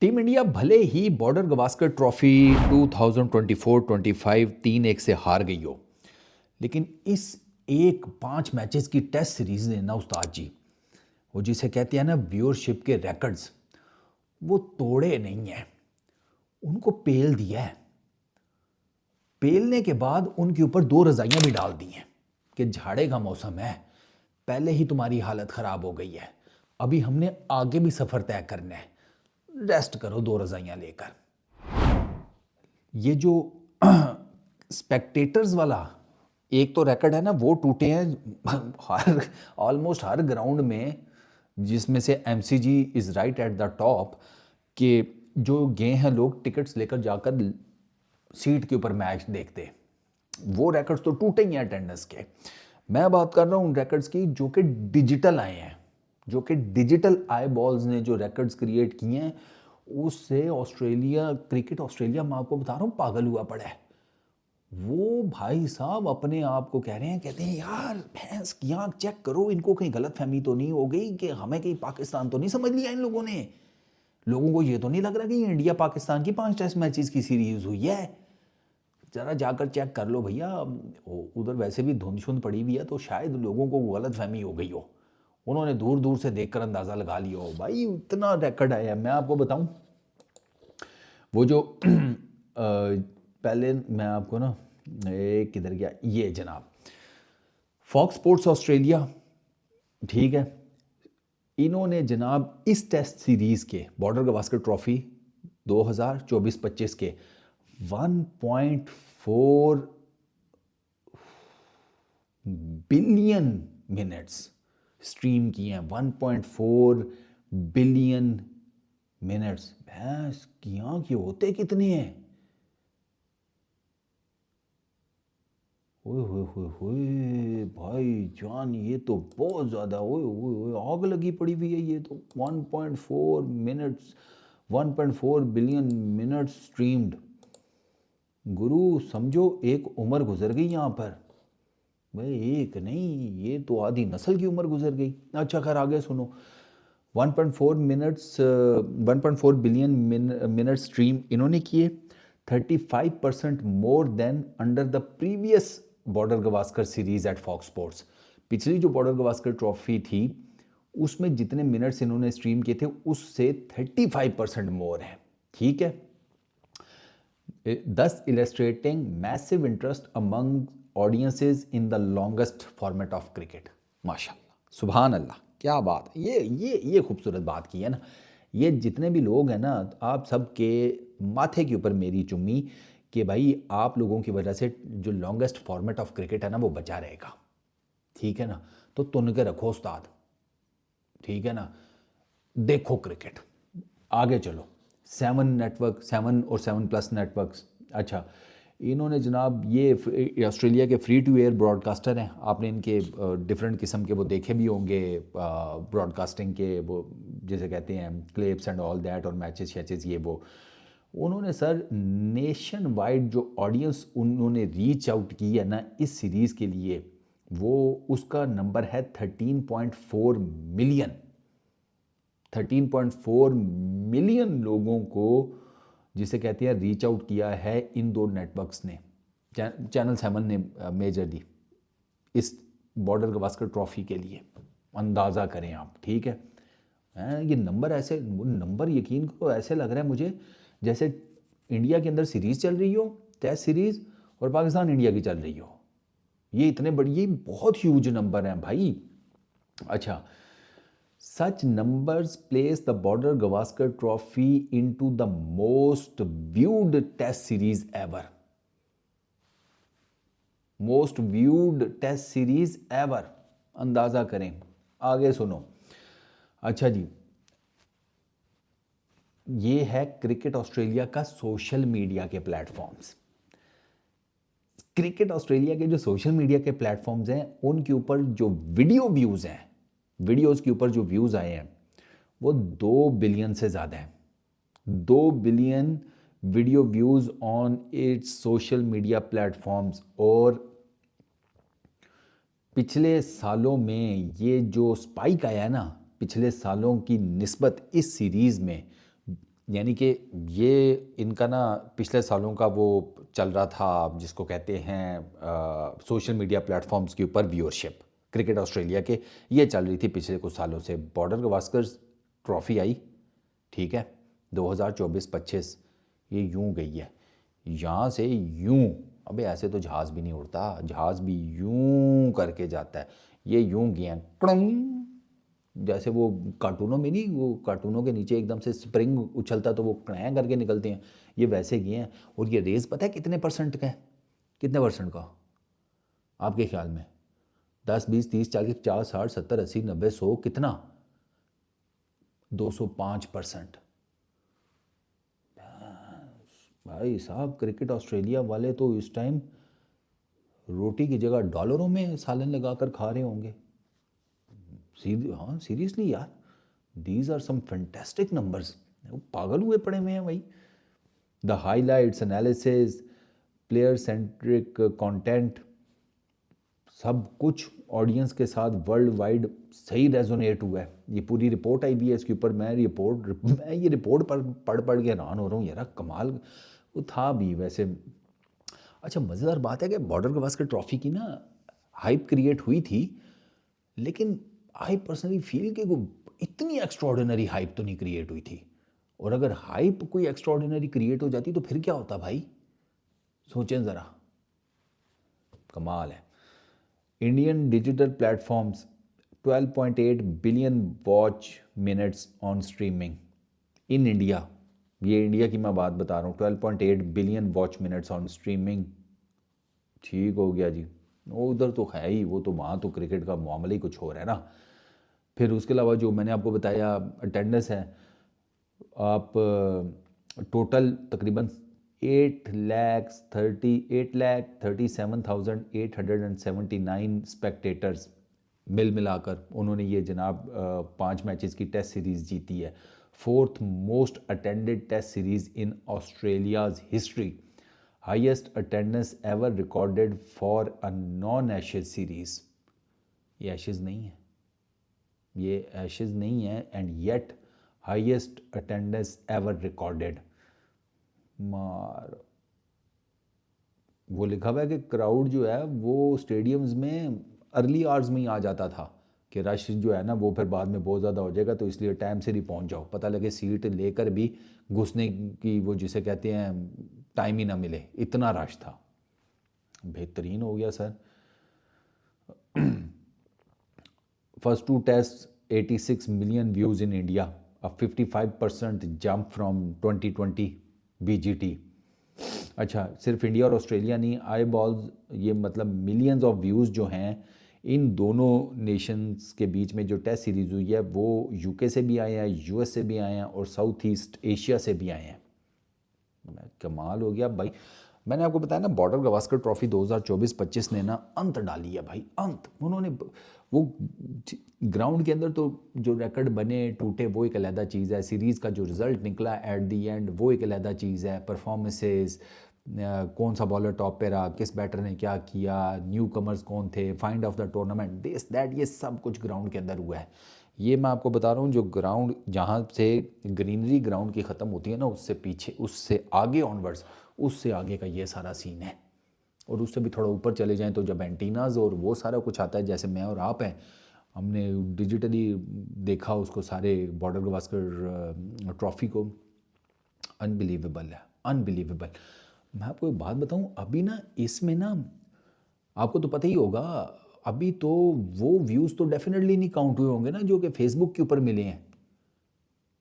Team India भले ही border Gavaskar trophy 2024-25 3-1 से हार गई हो, लेकिन इस एक 5 मैचेस की टेस्ट सीरीज ने ना उस्ताद जी, वो जिसे कहते हैं ना व्यूअरशिप के रिकॉर्ड्स, वो तोड़े नहीं हैं, उनको पेल दिया है। पेलने के बाद उनके ऊपर 2 रजाइयाँ भी डाल दी हैं कि झाड़े का मौसम है, पहले ही तुम्हारी हालत ख़राब हो गई है, अभी हमने आगे भी सफ़र तय करना है, रेस्ट करो 2 रजाइयाँ लेकर। ये जो स्पेक्टेटर्स वाला एक तो रिकॉर्ड है ना, वो टूटे हैं हर ऑलमोस्ट हर ग्राउंड में, जिसमें से MCG is right at the top, कि जो गए हैं लोग टिकट्स लेकर जाकर सीट के ऊपर मैच देखते, वो रिकॉर्ड्स तो टूटे ही हैं अटेंडेंस के। मैं बात कर रहा हूँ उन रिकॉर्ड्स की जो कि डिजिटल आए हैं, जो कि डिजिटल आई बॉल्स ने जो रिकॉर्ड्स क्रिएट किए हैं, उससे ऑस्ट्रेलिया, क्रिकेट ऑस्ट्रेलिया, मैं आपको बता रहा हूँ, पागल हुआ पड़ा है। वो भाई साहब अपने आप को कह रहे हैं, कहते हैं यार भैंस की आँख चेक करो, इनको कहीं गलत फहमी तो नहीं हो गई कि हमें कहीं पाकिस्तान तो नहीं समझ लिया इन लोगों ने, लोगों को ये तो नहीं लग रहा कि इंडिया पाकिस्तान की 5 टेस्ट मैचेस की सीरीज हुई है। ज़रा जाकर चेक कर लो भैया, उधर वैसे भी धुंध शुंध पड़ी हुई है, तो शायद लोगों को गलत फहमी हो गई हो, उन्होंने दूर दूर से देखकर अंदाज़ा लगा लिया हो। भाई इतना रिकॉर्ड आया है, मैं आपको बताऊं, वो जो पहले मैं आपको ना, किधर गया ये जनाब, फॉक्स स्पोर्ट्स ऑस्ट्रेलिया, ठीक है, इन्होंने जनाब इस टेस्ट सीरीज़ के बॉर्डर गवास्कर ट्रॉफी 2024-25 के 1.4 बिलियन मिनट्स स्ट्रीम किए हैं। 1.4 बिलियन मिनट्स, भैंस की आँख, ये होते कितने हैं? ओए होए होए होए भाई जान, ये तो बहुत ज़्यादा, ओए ओए ओए आग लगी पड़ी हुई है ये तो। 1.4 मिनट्स, 1.4 बिलियन मिनट्स स्ट्रीम्ड, गुरु समझो एक उम्र गुजर गई यहाँ पर भाई, एक नहीं, ये तो आधी नस्ल की उम्र गुजर गई। अच्छा खैर आगे सुनो, 1.4 मिनट्स, 1.4 बिलियन मिनट स्ट्रीम इन्होंने किए, 35% more than under the previous Border Gavaskar series at Fox Sports. पिछली जो बॉर्डर गवास्कर ट्रॉफी थी उसमें जितने मिनट्स इन्होंने स्ट्रीम किए थे उससे 35% मोर है, ठीक है। thus illustrating massive interest among audiences in the longest format of cricket। माशाल्लाह, सुभान अल्लाह, क्या बात, ये खूबसूरत बात की है ना। ये जितने भी लोग हैं ना, आप सब के माथे के ऊपर मेरी चुम्मी, कि भाई आप लोगों की वजह से जो लॉन्गेस्ट फॉर्मेट ऑफ क्रिकेट है ना वो बचा रहेगा, ठीक है ना। तो तुन के रखो उस्ताद, ठीक है ना, देखो क्रिकेट, आगे चलो। 7 नेटवर्क, 7 और 7+ नेटवर्क्स, अच्छा, इन्होंने जनाब ये ऑस्ट्रेलिया के फ्री टू एयर ब्रॉडकास्टर हैं, आपने इनके डिफरेंट किस्म के वो देखे भी होंगे ब्रॉडकास्टिंग के, वो जिसे कहते हैं क्लिप्स एंड ऑल दैट, और मैचेस शैचेस ये वो। उन्होंने सर नेशन वाइड जो ऑडियंस उन्होंने रीच आउट की है ना इस सीरीज़ के लिए, वो उसका नंबर है 13.4 मिलियन। 13.4 मिलियन लोगों को, जिसे कहते हैं, रीच आउट किया है इन 2 नेटवर्क्स ने, चैनल 7 ने मेजरली इस बॉर्डर गवास्कर ट्रॉफी के लिए। अंदाज़ा करें आप, ठीक है। ये नंबर ऐसे, नंबर यकीन करो ऐसे लग रहा है मुझे जैसे इंडिया के अंदर सीरीज़ चल रही हो, टेस्ट सीरीज़, और पाकिस्तान इंडिया की चल रही हो। ये इतने बड़ी, ये बहुत ह्यूज नंबर हैं भाई। अच्छा, such numbers place the Border Gavaskar Trophy into the most viewed test series ever। Most viewed test series ever, अंदाज़ा करें, आगे सुनो। अच्छा जी, ये है क्रिकेट ऑस्ट्रेलिया का सोशल मीडिया के प्लेटफॉर्म्स। क्रिकेट ऑस्ट्रेलिया के जो सोशल मीडिया के प्लेटफॉर्म्स हैं उनके ऊपर जो वीडियो व्यूज़ हैं, वीडियोज़ के ऊपर जो व्यूज़ आए हैं वो 2 बिलियन से ज़्यादा है। 2 billion video views on it's social media platforms. और पिछले सालों में ये जो स्पाइक आया है ना, पिछले सालों की निस्बत इस सीरीज़ में यानी कि ये इनका ना पिछले सालों का वो चल रहा था जिसको कहते हैं सोशल मीडिया प्लेटफॉर्म्स के ऊपर व्यूअरशिप, क्रिकेट ऑस्ट्रेलिया के ये चल रही थी पिछले कुछ सालों से। बॉर्डर गवास्कर ट्रॉफी आई, ठीक है, 2024-25, ये यूं गई है यहाँ से यूं। अबे ऐसे तो जहाज़ भी नहीं उड़ता, जहाज़ भी यूं करके जाता है, ये यूं गया क्लंग। जैसे वो कार्टूनों में नहीं, वो कार्टूनों के नीचे एकदम से स्प्रिंग उछलता तो वो क्लैं करके निकलते हैं, ये वैसे गए हैं। और ये रेस पता है कितने परसेंट का है? कितने परसेंट का आपके ख्याल में? 10, 20, 30, 40, 50, 60, 70, 80, 90, 100, कितना? 205%। भाई साहब क्रिकेट ऑस्ट्रेलिया वाले तो इस टाइम रोटी की जगह डॉलरों में सालन लगाकर खा रहे होंगे। हाँ सीरियसली यार, these are some fantastic numbers. वो पागल हुए पड़े हुए हैं भाई। The highlights, analysis, player centric content, सब कुछ ऑडियंस के साथ वर्ल्ड वाइड सही रेजोनेट हुआ है। ये पूरी रिपोर्ट आई हुई है इसके ऊपर। मैं ये रिपोर्ट पढ़ पढ़ के हैरान हो रहा हूँ यार, कमाल वो था भी वैसे। अच्छा मज़ेदार बात है कि बॉर्डर गवास्कर ट्रॉफी की ना हाइप क्रिएट हुई थी, लेकिन आई पर्सनली फील कि वो इतनी एक्स्ट्रॉर्डिनरी हाइप तो नहीं क्रिएट हुई थी। और अगर हाइप कोई एक्स्ट्रॉर्डिनरी क्रिएट हो जाती तो फिर क्या होता भाई, सोचें ज़रा, कमाल है। Indian digital platforms 12.8 billion watch minutes on streaming in India. ये इंडिया की मैं बात बता रहा हूँ, 12.8 billion watch minutes on streaming. ठीक हो गया जी, वो उधर तो है ही, वो तो वहाँ तो क्रिकेट का मामला ही कुछ हो रहा है ना। फिर उसके अलावा जो मैंने आपको बताया अटेंडेंस है, आप टोटल तकरीबन 8,37,879 स्पेक्टेटर्स मिल मिलाकर उन्होंने ये जनाब 5 मैचेस की टेस्ट सीरीज़ जीती है। Fourth most attended test series in Australia's history, highest attendance ever recorded for a non Ashes series. ये एशेज नहीं है, ये एशेज नहीं है, and yet highest attendance ever recorded. मार वो लिखा हुआ है कि क्राउड जो है वो स्टेडियम्स में अर्ली आवर्स में ही आ जाता था कि रश जो है ना वो फिर बाद में बहुत ज़्यादा हो जाएगा, तो इसलिए टाइम से ही पहुंच जाओ, पता लगे सीट लेकर भी घुसने की वो जिसे कहते हैं टाइम ही ना मिले, इतना रश था। बेहतरीन हो गया sir. First two test 86 million views in India, a 55% jump from 2020 BGT। अच्छा सिर्फ इंडिया और ऑस्ट्रेलिया नहीं, आई बॉल्स ये मतलब मिलियंस ऑफ व्यूज़ जो हैं इन दोनों नेशंस के बीच में जो टेस्ट सीरीज़ हुई है वो यूके से भी आए हैं, यूएस से भी आए हैं और साउथ ईस्ट एशिया से भी आए हैं। कमाल हो गया भाई। मैंने आपको बताया ना बॉर्डर गवास्कर ट्रॉफी 2024-25 ने ना अंत डाली है भाई, अंत। उन्होंने वो ग्राउंड के अंदर तो जो रिकॉर्ड बने टूटे वो एक अलहदा चीज़ है, सीरीज़ का जो रिज़ल्ट निकला एट दी एंड वो एक अलहदा चीज़ है, परफॉर्मेंसेस, कौन सा बॉलर टॉप पे रहा, किस बैटर ने क्या किया, न्यू कमर्स कौन थे, find of the tournament, this that, ये सब कुछ ग्राउंड के अंदर हुआ है। ये मैं आपको बता रहा हूँ, जो ग्राउंड जहाँ से ग्रीनरी ग्राउंड की ख़त्म होती है ना, उससे पीछे उससे आगे ऑनवर्ड्स, उससे आगे का ये सारा सीन है। और उससे भी थोड़ा ऊपर चले जाएं तो जब एंटीनाज और वो सारा कुछ आता है, जैसे मैं और आप हैं, हमने डिजिटली देखा उसको सारे बॉर्डर गवास्कर ट्रॉफी को, अनबिलीवेबल है, अनबिलीवेबल। मैं आपको एक बात बताऊं, अभी ना इसमें ना आपको तो पता ही होगा, अभी तो वो व्यूज़ तो डेफिनेटली नहीं काउंट हुए होंगे ना जो कि फेसबुक के ऊपर मिले हैं,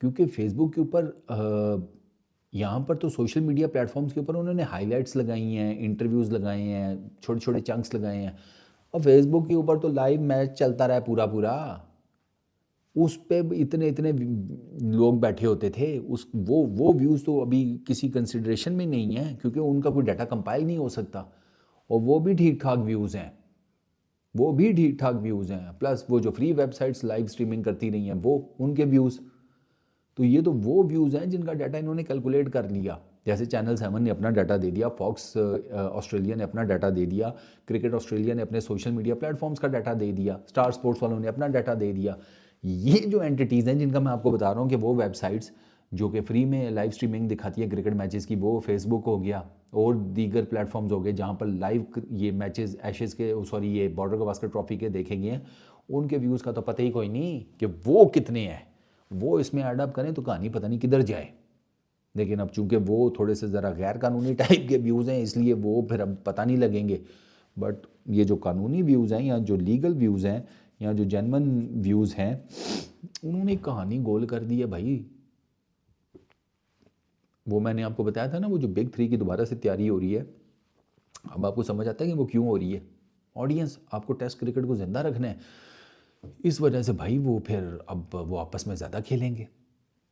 क्योंकि फेसबुक के ऊपर यहाँ पर तो सोशल मीडिया प्लेटफॉर्म्स के ऊपर उन्होंने हाइलाइट्स लगाई हैं, इंटरव्यूज़ लगाए हैं, छोटे छोटे चंक्स लगाए हैं। और फेसबुक के ऊपर तो लाइव मैच चलता रहा पूरा पूरा, उस पे इतने इतने लोग बैठे होते थे, उस वो व्यूज़ तो अभी किसी कंसिडरेशन में नहीं है, क्योंकि उनका कोई डाटा कंपाइल नहीं हो सकता। और वो भी ठीक ठाक व्यूज़ हैं, वो भी ठीक ठाक व्यूज़ हैं, प्लस वो जो फ्री वेबसाइट्स लाइव स्ट्रीमिंग करती रही हैं वो उनके व्यूज़। तो ये तो वो व्यूज़ हैं जिनका डाटा इन्होंने कैलकुलेट कर लिया। जैसे चैनल 7 ने अपना डाटा दे दिया, फॉक्स ऑस्ट्रेलिया ने अपना डाटा दे दिया, क्रिकेट ऑस्ट्रेलिया ने अपने सोशल मीडिया प्लेटफॉर्म्स का डाटा दे दिया, स्टार स्पोर्ट्स वालों ने अपना डाटा दे दिया। ये जो एंटिटीज़ हैं जिनका मैं आपको बता रहा हूँ कि वो वेबसाइट्स जो कि फ्री में लाइव स्ट्रीमिंग दिखाती है क्रिकेट मैचेस की, वो फेसबुक हो गया और दीगर प्लेटफॉर्म्स हो गए जहाँ पर लाइव ये मैचेस एशेज़ के, सॉरी ये बॉर्डर गवास्कर ट्रॉफी के देखेंगे हैं, उनके व्यूज़ का तो पता ही कोई नहीं कि वो कितने हैं। वो इसमें ऐड अप करें तो कहानी पता नहीं किधर जाए। लेकिन अब चूंकि वो थोड़े से ज़रा गैर कानूनी टाइप के व्यूज़ हैं, इसलिए वो फिर अब पता नहीं लगेंगे। बट ये जो कानूनी व्यूज़ हैं या जो लीगल व्यूज़ हैं या जो जेन्युइन व्यूज़ हैं, उन्होंने कहानी गोल कर दी है भाई। वो मैंने आपको बताया था ना, वो जो बिग 3 की दोबारा से तैयारी हो रही है, अब आपको समझ आता है कि वो क्यों हो रही है। ऑडियंस, आपको टेस्ट क्रिकेट को ज़िंदा रखना है, इस वजह से भाई वो फिर अब वो आपस में ज़्यादा खेलेंगे।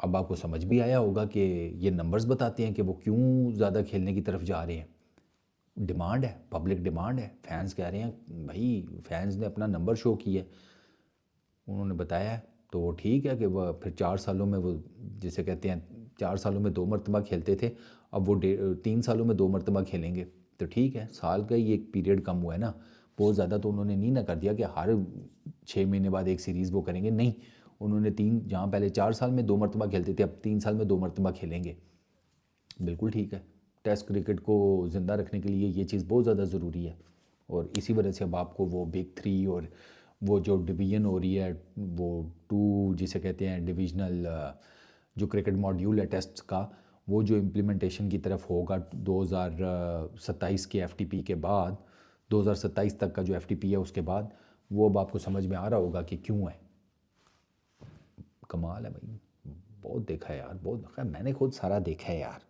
अब आपको समझ भी आया होगा कि ये नंबर्स बताते हैं कि वो क्यों ज़्यादा खेलने की तरफ जा रहे हैं। डिमांड है, पब्लिक डिमांड है, फैंस कह रहे हैं भाई, फैंस ने अपना नंबर शो किया है, उन्होंने बताया है, तो वो ठीक है कि वह फिर 4 सालों में वो जिसे कहते हैं 4 सालों में 2 मरतबा खेलते थे, अब वो 3 सालों में 2 मरतबा खेलेंगे, तो ठीक है, साल का ही एक पीरियड कम हुआ है ना, बहुत ज़्यादा तो उन्होंने नहीं ना कर दिया कि हर 6 महीने बाद एक सीरीज़ वो करेंगे, नहीं, उन्होंने 3, जहाँ पहले 4 साल में 2 मरतबा खेलते थे, अब 3 साल में 2 मरतबा खेलेंगे। बिल्कुल ठीक है, टेस्ट क्रिकेट को ज़िंदा रखने के लिए ये चीज़ बहुत ज़्यादा ज़रूरी है। और इसी वजह से अब आपको वो बिग 3 और वो जो डिवीज़न हो रही है, वो 2 जिसे कहते हैं डिविजनल, जो क्रिकेट मॉड्यूल है टेस्ट का, वो जो इम्प्लीमेंटेशन की तरफ होगा 2027 के एफटीपी के बाद, 2027 तक का जो एफटीपी है उसके बाद, वो अब आपको समझ में आ रहा होगा कि क्यों है। कमाल है भाई, बहुत देखा है यार, बहुत देखा है मैंने, खुद सारा देखा है यार।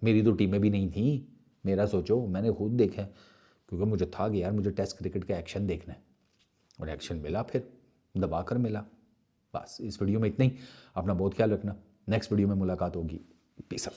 मेरी तो टीमें भी नहीं थी, मेरा सोचो, मैंने खुद देखा है, क्योंकि मुझे था कि यार मुझे टेस्ट क्रिकेट का एक्शन देखना है, और एक्शन मिला, फिर दबा कर मिला। बस इस वीडियो में इतना ही, अपना बहुत ख्याल रखना, नेक्स्ट वीडियो में मुलाकात होगी, पीस अप।